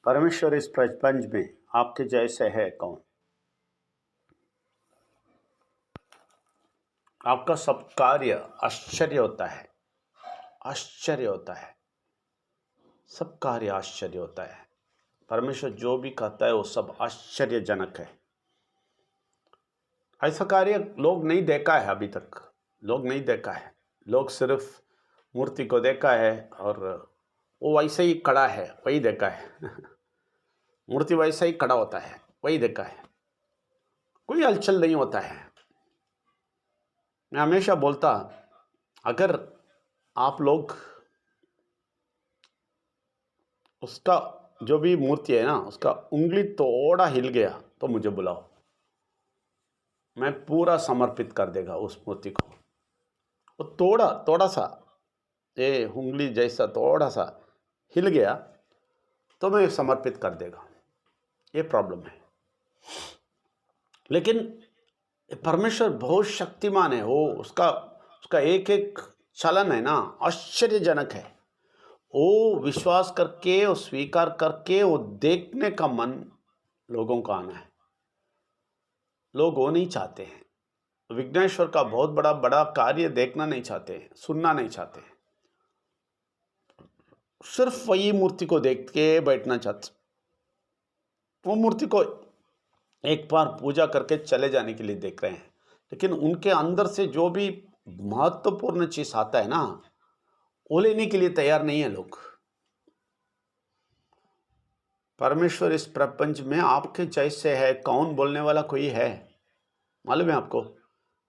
परमेश्वर इस प्रपंच में आपके जैसे है कौन? आपका सब कार्य आश्चर्य होता है, आश्चर्य होता है, सब कार्य आश्चर्य होता है। परमेश्वर जो भी कहता है वो सब आश्चर्यजनक है। ऐसा कार्य लोग नहीं देखा है अभी तक, लोग नहीं देखा है। लोग सिर्फ मूर्ति को देखा है और वो वैसे ही खड़ा है, वही देखा है। मूर्ति वैसा ही खड़ा होता है, वही देखा है, कोई हलचल नहीं होता है। मैं हमेशा बोलता, अगर आप लोग उसका जो भी मूर्ति है ना, उसका उंगली थोड़ा हिल गया तो मुझे बुलाओ, मैं पूरा समर्पित कर देगा उस मूर्ति को। वो थोड़ा थोड़ा सा ये उंगली जैसा थोड़ा सा हिल गया तो मैं समर्पित कर देगा। ये प्रॉब्लम है। लेकिन परमेश्वर बहुत शक्तिमान है। वो उसका उसका एक एक चलन है ना, आश्चर्यजनक है। वो विश्वास करके, वो स्वीकार करके, वो देखने का मन लोगों का आना है। लोग वो नहीं चाहते हैं। विघ्नेश्वर का बहुत बड़ा बड़ा कार्य देखना नहीं चाहते हैं, सुनना नहीं चाहते हैं। सिर्फ वही मूर्ति को देख के बैठना चाहते। वो मूर्ति को एक बार पूजा करके चले जाने के लिए देख रहे हैं। लेकिन उनके अंदर से जो भी महत्वपूर्ण चीज आता है ना, वो लेने के लिए तैयार नहीं है लोग। परमेश्वर इस प्रपंच में आपके जैसे है कौन बोलने वाला कोई है? मालूम है आपको?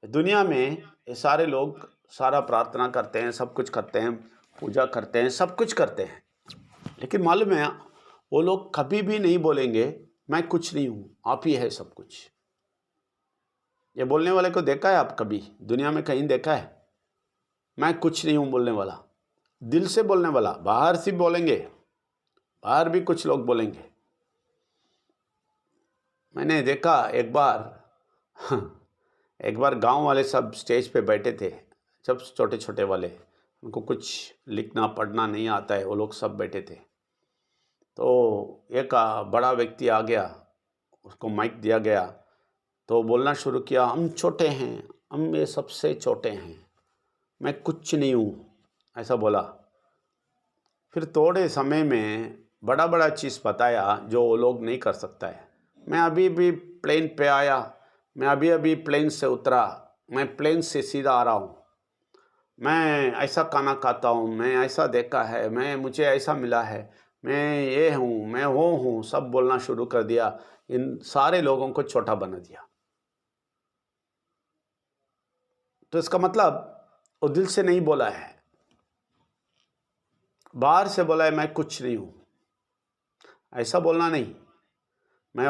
दुनिया में ये सारे लोग सारा प्रार्थना करते हैं, सब कुछ करते हैं, पूजा करते हैं, सब कुछ करते हैं। लेकिन मालूम है, वो लोग कभी भी नहीं बोलेंगे मैं कुछ नहीं हूं, आप ही है सब कुछ। ये बोलने वाले को देखा है आप कभी दुनिया में कहीं देखा है? मैं कुछ नहीं हूं बोलने वाला, दिल से बोलने वाला। बाहर से बोलेंगे, बाहर भी कुछ लोग बोलेंगे। मैंने देखा एक बार गांव वाले सब स्टेज पे बैठे थे, जब छोटे छोटे वाले, उनको कुछ लिखना पढ़ना नहीं आता है, वो लोग सब बैठे थे। तो एक बड़ा व्यक्ति आ गया, उसको माइक दिया गया, तो बोलना शुरू किया, हम छोटे हैं, हम ये सबसे छोटे हैं, मैं कुछ नहीं हूँ, ऐसा बोला। फिर थोड़े समय में बड़ा बड़ा चीज़ बताया जो वो लोग नहीं कर सकता है। मैं अभी भी प्लेन पे आया, मैं अभी अभी प्लेन से उतरा, मैं प्लेन से सीधा आ रहा हूँ, मैं ऐसा खाना खाता हूँ, मैं ऐसा देखा है, मुझे ऐसा मिला है, मैं ये हूँ, मैं वो हूँ, सब बोलना शुरू कर दिया। इन सारे लोगों को छोटा बना दिया। तो इसका मतलब वो दिल से नहीं बोला है, बाहर से बोला है मैं कुछ नहीं हूँ। ऐसा बोलना नहीं। मैं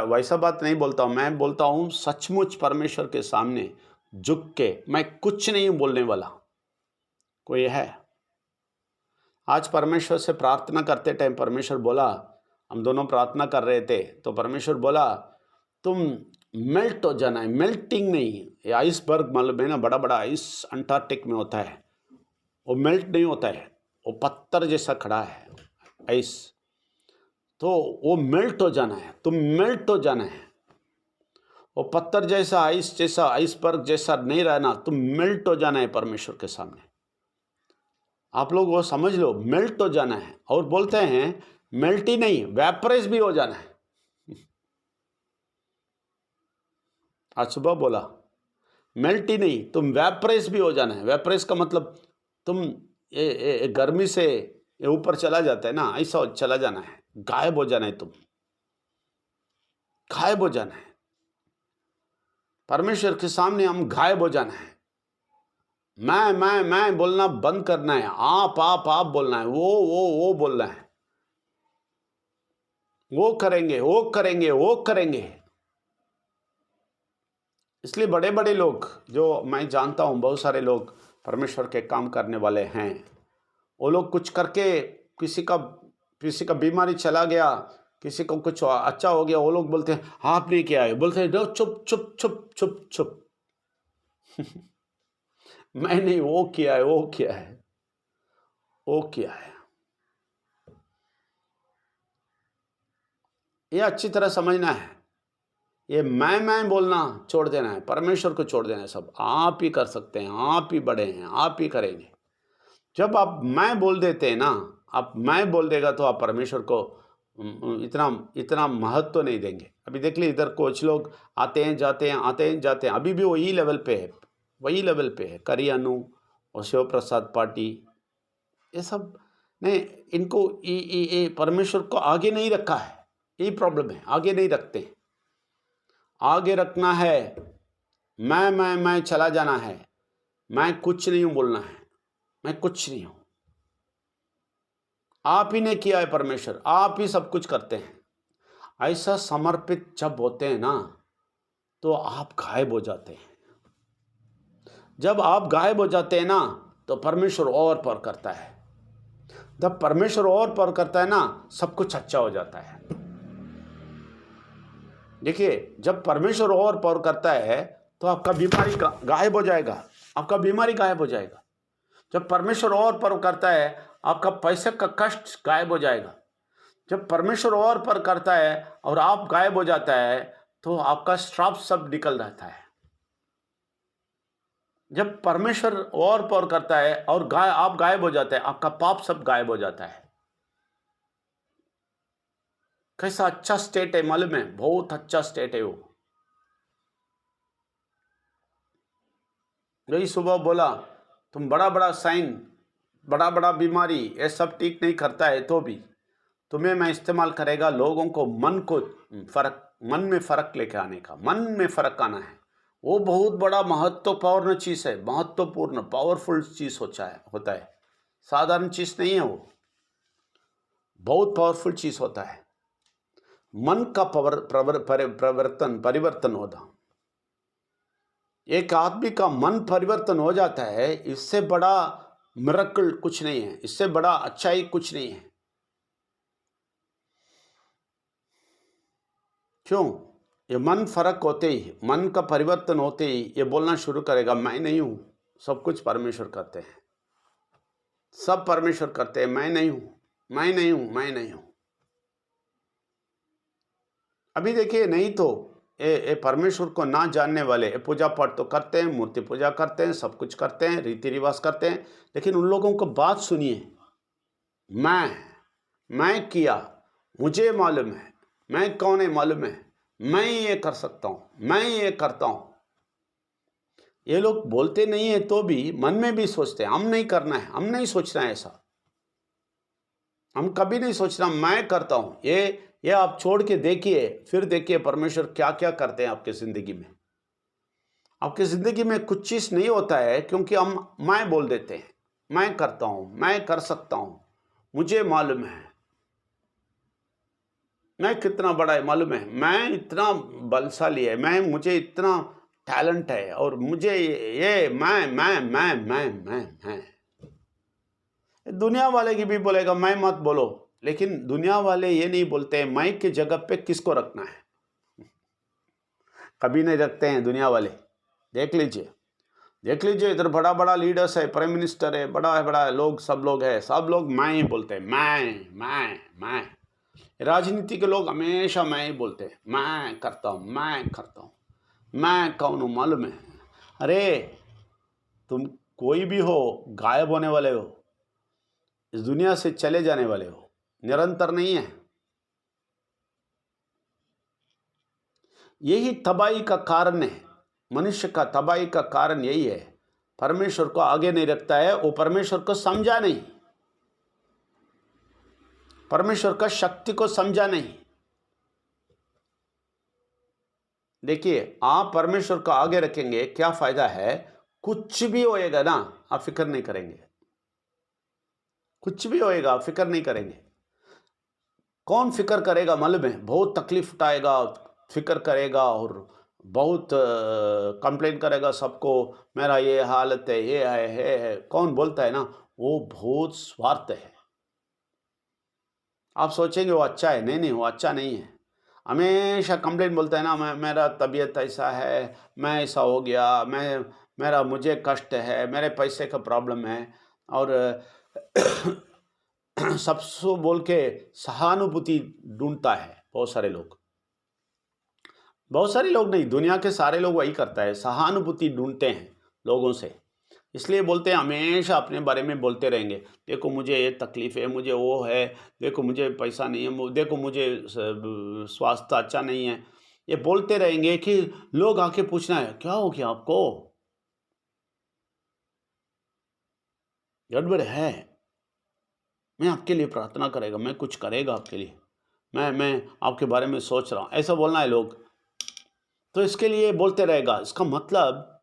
वैसा बात नहीं बोलता हूँ। मैं बोलता हूँ सचमुच परमेश्वर के सामने झुक के मैं कुछ नहीं हूँ बोलने वाला कोई है। आज परमेश्वर से प्रार्थना करते टाइम परमेश्वर बोला, हम दोनों प्रार्थना कर रहे थे तो परमेश्वर बोला तुम मेल्ट हो जाना है। मेल्टिंग नहीं, ये आइसबर्ग मालूम है ना, बड़ा बड़ा आइस अंटार्कटिक में होता है, वो मेल्ट नहीं होता है, वो पत्थर जैसा खड़ा है आइस। तो वो मेल्ट हो जाना है, तुम मेल्ट हो जाना है। वो पत्थर जैसा, आइस जैसा, आइसबर्ग जैसा नहीं रहना, तुम मेल्ट हो जाना है परमेश्वर के सामने। आप लोग वो समझ लो, मेल्ट हो जाना है। और बोलते हैं मेल्ट ही नहीं, वेपराइज भी हो जाना है। आज सुबह बोला मेल्ट ही नहीं, तुम वेपराइज भी हो जाना है। वेपराइज का मतलब तुम ये गर्मी से ये ऊपर चला जाता है ना, ऐसा चला जाना है, गायब हो जाना है, तुम गायब हो जाना है। परमेश्वर के सामने हम गायब हो जाना है। मैं बोलना बंद करना है। आप बोलना है। वो बोलना है। वो करेंगे, वो करेंगे, वो करेंगे। इसलिए बड़े बड़े लोग जो मैं जानता हूं, बहुत सारे लोग परमेश्वर के काम करने वाले हैं, वो लोग कुछ करके किसी का बीमारी चला गया, किसी को कुछ अच्छा हो गया, वो लोग बोलते हैं आपने क्या है, बोलते हैं चुप चुप चुप चुप चुप। मैंने वो किया है, वो किया है, वो किया है। ये अच्छी तरह समझना है। ये मैं बोलना छोड़ देना है, परमेश्वर को छोड़ देना है। सब आप ही कर सकते हैं, आप ही बड़े हैं, आप ही करेंगे। जब आप मैं बोल देते हैं ना, आप मैं बोल देगा तो आप परमेश्वर को इतना इतना महत्व तो नहीं देंगे। अभी देख लीजिए, इधर कुछ लोग आते हैं जाते हैं, आते हैं जाते हैं, अभी भी वही लेवल पे है, वही लेवल पे है। करी अनु और शिव प्रसाद पाटी, ये सब ने इनको ये परमेश्वर को आगे नहीं रखा है। यही प्रॉब्लम है, आगे नहीं रखते। आगे रखना है, मैं चला जाना है, मैं कुछ नहीं हूं बोलना है, मैं कुछ नहीं हूं। आप ही ने किया है परमेश्वर, आप ही सब कुछ करते हैं। ऐसा समर्पित जब होते हैं ना, तो आप गायब हो जाते हैं। जब आप गायब हो जाते हैं ना, तो परमेश्वर और पर करता है। जब परमेश्वर और पर करता है ना, सब कुछ अच्छा हो जाता है। देखिए, जब परमेश्वर और पर करता है तो आपका बीमारी गायब हो जाएगा, आपका बीमारी गायब हो जाएगा। जब परमेश्वर और पर करता है, आपका पैसे का कष्ट गायब हो जाएगा। जब परमेश्वर और पर करता है और आप गायब हो जाता है, तो आपका श्राप सब निकल रहता है। जब परमेश्वर और पर करता है और आप गायब हो जाते हैं, आपका पाप सब गायब हो जाता है। कैसा अच्छा स्टेट है मालूम है? बहुत अच्छा स्टेट है वो। यही सुबह बोला, तुम बड़ा बड़ा साइन, बड़ा बड़ा बीमारी, ये सब ठीक नहीं करता है, तो भी तुम्हें मैं इस्तेमाल करेगा लोगों को मन में फ़र्क लेके आने का। मन में फ़र्क आना है, वो बहुत बड़ा महत्वपूर्ण चीज़ है। महत्वपूर्ण पावरफुल चीज़ होता है। साधारण चीज़ नहीं है वो, बहुत पावरफुल चीज़ होता है। मन का परिवर्तन होता। एक आदमी का मन परिवर्तन हो जाता है, इससे बड़ा मिरेकल कुछ नहीं है, इससे बड़ा अच्छाई कुछ नहीं है। क्यों? ये मन फर्क होते ही, मन का परिवर्तन होते ही ये बोलना शुरू करेगा, मैं नहीं हूं, सब कुछ परमेश्वर करते हैं, सब परमेश्वर करते हैं, मैं नहीं हूं, मैं नहीं हूं, मैं नहीं हूं। अभी देखिए, नहीं तो ये परमेश्वर को ना जानने वाले पूजा पाठ तो करते हैं, मूर्ति पूजा करते हैं, सब कुछ करते हैं, रीति रिवाज करते हैं, लेकिन उन लोगों को बात सुनिए, मैं किया, मुझे मालूम है, मैं कौन है मालूम है, मैं ये कर सकता हूं, मैं ये करता हूं। ये लोग बोलते नहीं है तो भी मन में भी सोचते हैं, हम नहीं करना है, हम नहीं सोचना है ऐसा। हम कभी नहीं सोचना मैं करता हूं। ये आप छोड़ के देखिए, फिर देखिए परमेश्वर क्या क्या करते हैं आपके जिंदगी में। आपकी जिंदगी में कुछ चीज नहीं होता है क्योंकि हम मैं बोल देते हैं, मैं करता हूं, मैं कर सकता हूं, मुझे मालूम है, मैं कितना बड़ा है मालूम है, मैं इतना बलशाली है, मुझे इतना टैलेंट है, और मुझे ये मैं। दुनिया वाले की भी बोलेगा मैं मत बोलो, लेकिन दुनिया वाले ये नहीं बोलते मैं की जगह पे किसको रखना है, कभी नहीं रखते हैं दुनिया वाले। देख लीजिए इधर बड़ा बड़ा लीडर्स है, प्राइम मिनिस्टर है, बड़ा लोग, सब लोग है, सब लोग मैं ही बोलते हैं, मैं। राजनीति के लोग हमेशा मैं ही बोलते हैं, मैं करता हूँ, मैं कौन हूँ मालूम है? अरे तुम कोई भी हो, गायब होने वाले हो, इस दुनिया से चले जाने वाले हो, निरंतर नहीं है। यही तबाही का कारण है, मनुष्य का तबाही का कारण यही है, परमेश्वर को आगे नहीं रखता है, वो परमेश्वर को समझा नहीं, परमेश्वर का शक्ति को समझा नहीं। देखिए, आप परमेश्वर को आगे रखेंगे, क्या फायदा है? कुछ भी होएगा ना, आप फिक्र नहीं करेंगे, कुछ भी होएगा आप फिक्र नहीं करेंगे। कौन फिक्र करेगा मालूम है? बहुत तकलीफ उठाएगा, फिक्र करेगा और बहुत कंप्लेन करेगा सबको, मेरा ये हालत है, ये है। कौन बोलता है ना, वो बहुत स्वार्थ है। आप सोचेंगे वो अच्छा है, नहीं, वो अच्छा नहीं है। हमेशा कंप्लेन बोलता है ना, मेरा तबीयत ऐसा है, मैं ऐसा हो गया, मुझे कष्ट है, मेरे पैसे का प्रॉब्लम है, और सबसे बोल के सहानुभूति ढूंढता है। बहुत सारे लोग, बहुत सारे लोग नहीं, दुनिया के सारे लोग वही करता है, सहानुभूति ढूंढते हैं लोगों से, इसलिए बोलते हैं, हमेशा अपने बारे में बोलते रहेंगे। देखो मुझे ये तकलीफ़ है, मुझे वो है, देखो मुझे पैसा नहीं है, देखो मुझे स्वास्थ्य अच्छा नहीं है। ये बोलते रहेंगे कि लोग आके पूछना है, क्या हो गया आपको, गड़बड़ है, मैं आपके लिए प्रार्थना करेगा, मैं कुछ करेगा आपके लिए, मैं आपके बारे में सोच रहा हूँ, ऐसा बोलना है लोग। तो इसके लिए बोलते रहेगा, इसका मतलब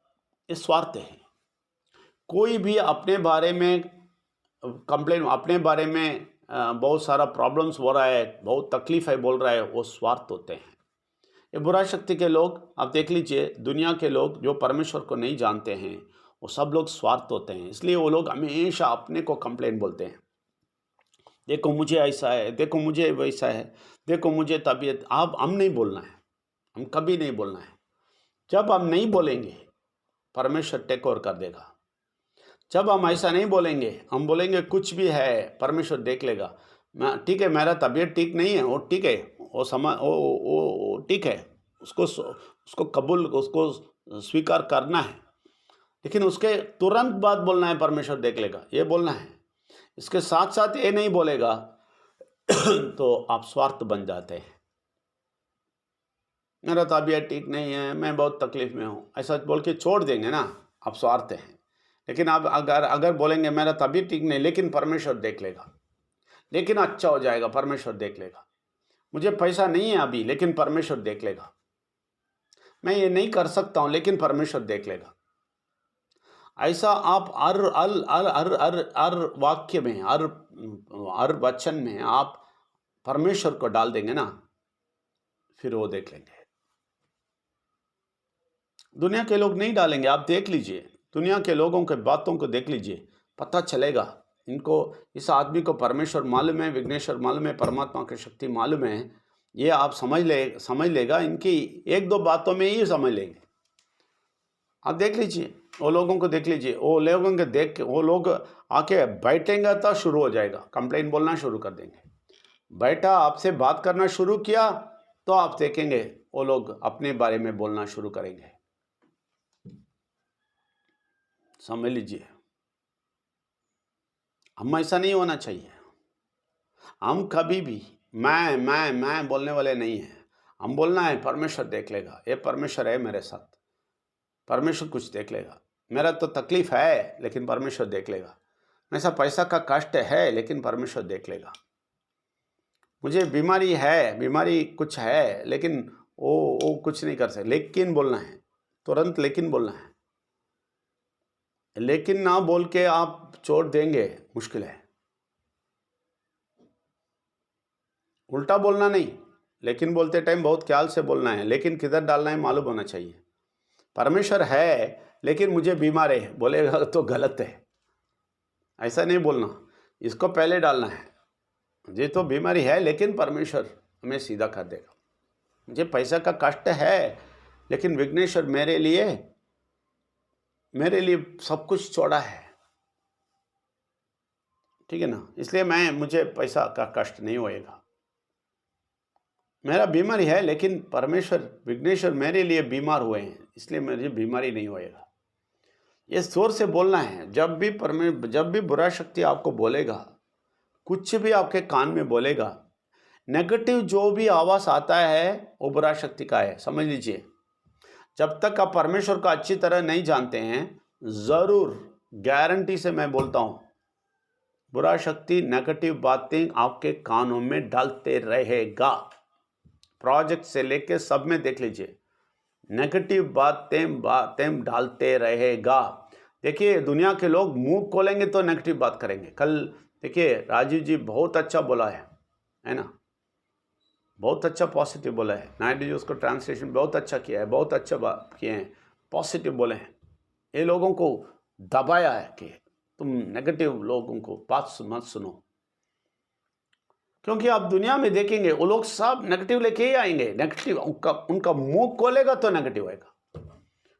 ये स्वार्थ है। कोई भी अपने बारे में कंप्लेन, अपने बारे में बहुत सारा प्रॉब्लम्स हो रहा है, बहुत तकलीफ है बोल रहा है, वो स्वार्थ होते हैं। ये बुरा शक्ति के लोग, आप देख लीजिए, दुनिया के लोग जो परमेश्वर को नहीं जानते हैं, वो सब लोग स्वार्थ होते हैं। इसलिए वो लोग हमेशा अपने को कंप्लेन बोलते हैं, देखो मुझे ऐसा है, देखो मुझे वैसा है, देखो मुझे तबीयत। आप हम नहीं बोलना है, हम कभी नहीं बोलना है। जब हम नहीं बोलेंगे, परमेश्वर टेक ओवर कर देगा। जब हम ऐसा नहीं बोलेंगे, हम बोलेंगे कुछ भी है, परमेश्वर देख लेगा। मैं ठीक है, मेरा तबीयत ठीक नहीं है, वो ठीक है, वो समय वो ठीक है, उसको कबूल, उसको स्वीकार करना है, लेकिन उसके तुरंत बाद बोलना है परमेश्वर देख लेगा, ये बोलना है। इसके साथ साथ ये नहीं बोलेगा तो आप स्वार्थ बन जाते हैं। मेरा तबीयत ठीक नहीं है, मैं बहुत तकलीफ में हूँ, ऐसा बोल के छोड़ देंगे ना, आप स्वार्थ हैं। लेकिन आप अगर बोलेंगे मेरा तबीयत ठीक नहीं, लेकिन परमेश्वर देख लेगा, लेकिन अच्छा हो जाएगा, परमेश्वर देख लेगा, मुझे पैसा नहीं है अभी, लेकिन परमेश्वर देख लेगा, मैं ये नहीं कर सकता हूँ, लेकिन परमेश्वर देख लेगा। ऐसा आप हर वाक्य में, हर वचन में आप परमेश्वर को डाल देंगे ना, फिर वो देख लेंगे। दुनिया के लोग नहीं डालेंगे, आप देख लीजिए, दुनिया के लोगों के बातों को देख लीजिए, पता चलेगा इनको, इस आदमी को परमेश्वर मालूम है, विघ्नेश्वर मालूम है, परमात्मा की शक्ति मालूम है, ये आप समझ लेगा, इनकी एक दो बातों में ही समझ लेंगे। आप देख लीजिए, वो लोगों को देख लीजिए, वो लोगों के देख के वो लोग आके बैठेंगे तो शुरू हो जाएगा, कंप्लेंट बोलना शुरू कर देंगे। बैठा, आपसे बात करना शुरू किया, तो आप देखेंगे वो लोग अपने बारे में बोलना शुरू करेंगे। समझ लीजिए, हम ऐसा नहीं होना चाहिए। हम कभी भी मैं बोलने वाले नहीं हैं। हम बोलना है परमेश्वर देख लेगा, ये परमेश्वर है मेरे साथ, परमेश्वर कुछ देख लेगा। मेरा तो तकलीफ है, लेकिन परमेश्वर देख लेगा। मेरा पैसा का कष्ट है, लेकिन परमेश्वर देख लेगा। मुझे बीमारी है, बीमारी कुछ है, लेकिन वो कुछ नहीं कर सकते। लेकिन बोलना है, तुरंत लेकिन बोलना है। लेकिन ना बोल के आप छोड़ देंगे, मुश्किल है। उल्टा बोलना नहीं, लेकिन बोलते टाइम बहुत ख्याल से बोलना है, लेकिन किधर डालना है मालूम होना चाहिए। परमेश्वर है, लेकिन मुझे बीमार है बोलेगा तो गलत है, ऐसा नहीं बोलना। इसको पहले डालना है, मुझे तो बीमारी है, लेकिन परमेश्वर हमें सीधा कर देगा। मुझे पैसा का कष्ट है, लेकिन विघ्नेश्वर मेरे लिए सब कुछ छोड़ा है, ठीक है ना, इसलिए मुझे पैसा का कष्ट नहीं होएगा। मेरा बीमारी है, लेकिन परमेश्वर विघ्नेश्वर मेरे लिए बीमार हुए हैं, इसलिए मुझे बीमारी नहीं होएगा। ये जोर से बोलना है। जब भी बुरा शक्ति आपको बोलेगा, कुछ भी आपके कान में बोलेगा, नेगेटिव जो भी आवाज़ आता है, वो बुरा शक्ति का है, समझ लीजिए। जब तक आप परमेश्वर को अच्छी तरह नहीं जानते हैं, ज़रूर गारंटी से मैं बोलता हूँ, बुरा शक्ति नेगेटिव बातें आपके कानों में डालते रहेगा। प्रोजेक्ट से लेके सब में देख लीजिए, नेगेटिव बातें डालते रहेगा। देखिए, दुनिया के लोग मुंह खोलेंगे तो नेगेटिव बात करेंगे। कल देखिए, राजीव जी बहुत अच्छा बोला है ना, बहुत अच्छा पॉजिटिव बोला है। नायडू जी उसको ट्रांसलेशन बहुत अच्छा किया है, बहुत अच्छा बात किए हैं, पॉजिटिव बोले हैं। ये लोगों को दबाया है कि तुम नेगेटिव लोगों को बात मत सुनो, क्योंकि आप दुनिया में देखेंगे वो लोग सब नेगेटिव लेके ही आएंगे। नेगेटिव उनका मुंह खोलेगा तो नेगेटिव आएगा,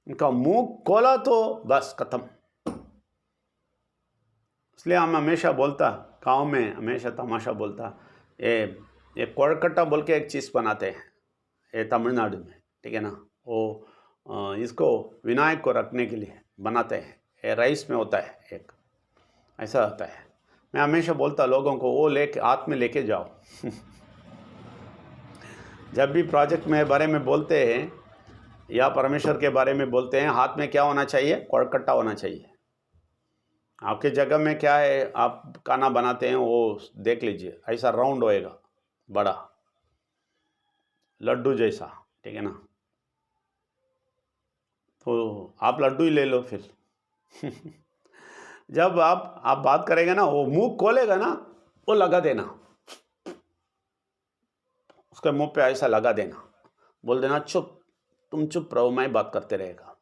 उनका मुंह खोला तो बस खत्म। इसलिए हम हमेशा बोलता, गाँव में हमेशा तमाशा बोलता, ये कोलकाता बोल के एक चीज़ बनाते हैं, ये तमिलनाडु में, ठीक है ना। वो इसको विनायक को रखने के लिए बनाते हैं, ये राइस में होता है, एक ऐसा होता है। मैं हमेशा बोलता लोगों को वो लेके हाथ में लेके जाओ। जब भी प्रोजेक्ट में बारे में बोलते हैं या परमेश्वर के बारे में बोलते हैं, हाथ में क्या होना चाहिए? कोलकाता होना चाहिए। आपके जगह में क्या है, आप खाना बनाते हैं वो देख लीजिए, ऐसा राउंड होएगा, बड़ा लड्डू जैसा, ठीक है ना। तो आप लड्डू ही ले लो फिर। जब आप बात करेंगे ना, वो मुंह खोलेगा ना, वो लगा देना, उसके मुंह पे ऐसा लगा देना, बोल देना चुप, तुम चुप रहो, मैं बात करते रहेगा।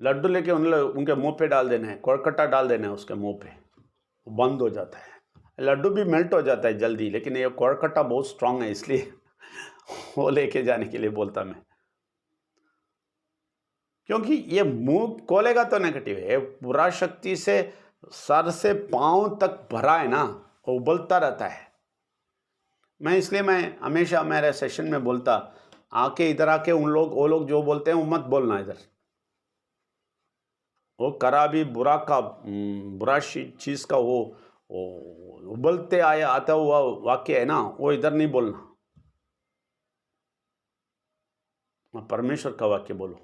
लड्डू लेके उनके मुंह पे डाल देना है, कोलकाता डाल देना है उसके मुंह पे, वो बंद हो जाता है। लड्डू भी मेल्ट हो जाता है जल्दी, लेकिन ये कोलकाता बहुत स्ट्रांग है, इसलिए वो लेके जाने के लिए बोलता मैं। क्योंकि ये मुंह खोलेगा तो नेगेटिव है, बुरा शक्ति से सर से पांव तक भरा है ना, वो उबलता रहता है। मैं हमेशा मेरे सेशन में बोलता, आके इधर आके वो लोग जो बोलते हैं वो मत बोलना इधर। वो करा भी बुरा चीज का वो उबलते आता हुआ वाक्य है ना, वो इधर नहीं बोलना, परमेश्वर का वाक्य बोलो।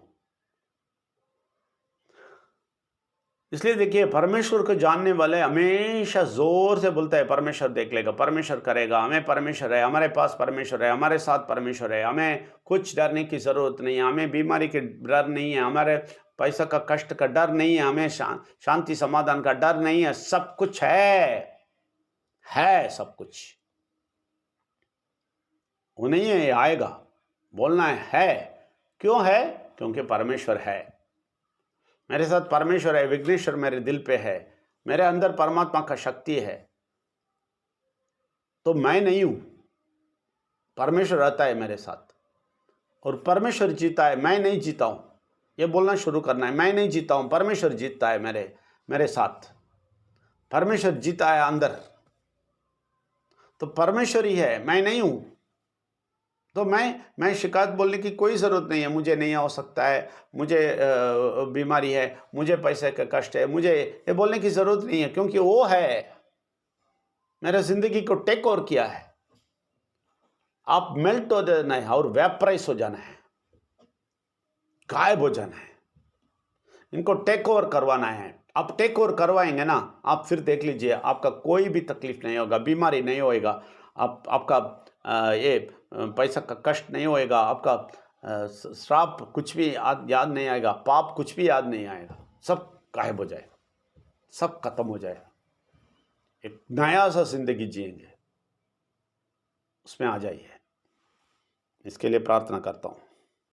इसलिए देखिए, परमेश्वर को जानने वाले हमेशा जोर से बोलता है परमेश्वर देख लेगा, परमेश्वर करेगा, हमें परमेश्वर है, हमारे पास परमेश्वर है, हमारे साथ परमेश्वर है, हमें कुछ डरने की जरूरत नहीं है, हमें बीमारी के डर नहीं है, हमारे पैसा का कष्ट का डर नहीं है, हमें शांति समाधान का डर नहीं है, सब कुछ है सब कुछ। वो नहीं है, आएगा, बोलना है। क्यों है? क्योंकि परमेश्वर है, मेरे साथ परमेश्वर है, विघ्नेश्वर मेरे दिल पे है, मेरे अंदर परमात्मा का शक्ति है। तो मैं नहीं हूं, परमेश्वर रहता है मेरे साथ, और परमेश्वर जीता है, मैं नहीं जीता हूं। ये बोलना शुरू करना है, मैं नहीं जीता हूं, परमेश्वर जीतता है मेरे साथ, परमेश्वर जीता है अंदर। तो परमेश्वर ही है, मैं नहीं हूं। तो मैं शिकायत बोलने की कोई ज़रूरत नहीं है, मुझे नहीं हो सकता है, मुझे बीमारी है, मुझे पैसे का कष्ट है, मुझे ये बोलने की ज़रूरत नहीं है, क्योंकि वो है, मेरे ज़िंदगी को टेक ओवर किया है। आप मेल्ट हो जाना है और वेपराइज हो जाना है, गायब हो जाना है, इनको टेक ओवर करवाना है। आप टेक ओवर करवाएंगे ना, आप फिर देख लीजिए, आपका कोई भी तकलीफ नहीं होगा, बीमारी नहीं होएगा, आपका ये पैसा का कष्ट नहीं होएगा, आपका श्राप कुछ भी याद नहीं आएगा, पाप कुछ भी याद नहीं आएगा, सब गायब हो जाएगा, सब खत्म हो जाएगा। एक नया सा जिंदगी जिएंगे, उसमें आ जाइए। इसके लिए प्रार्थना करता हूँ।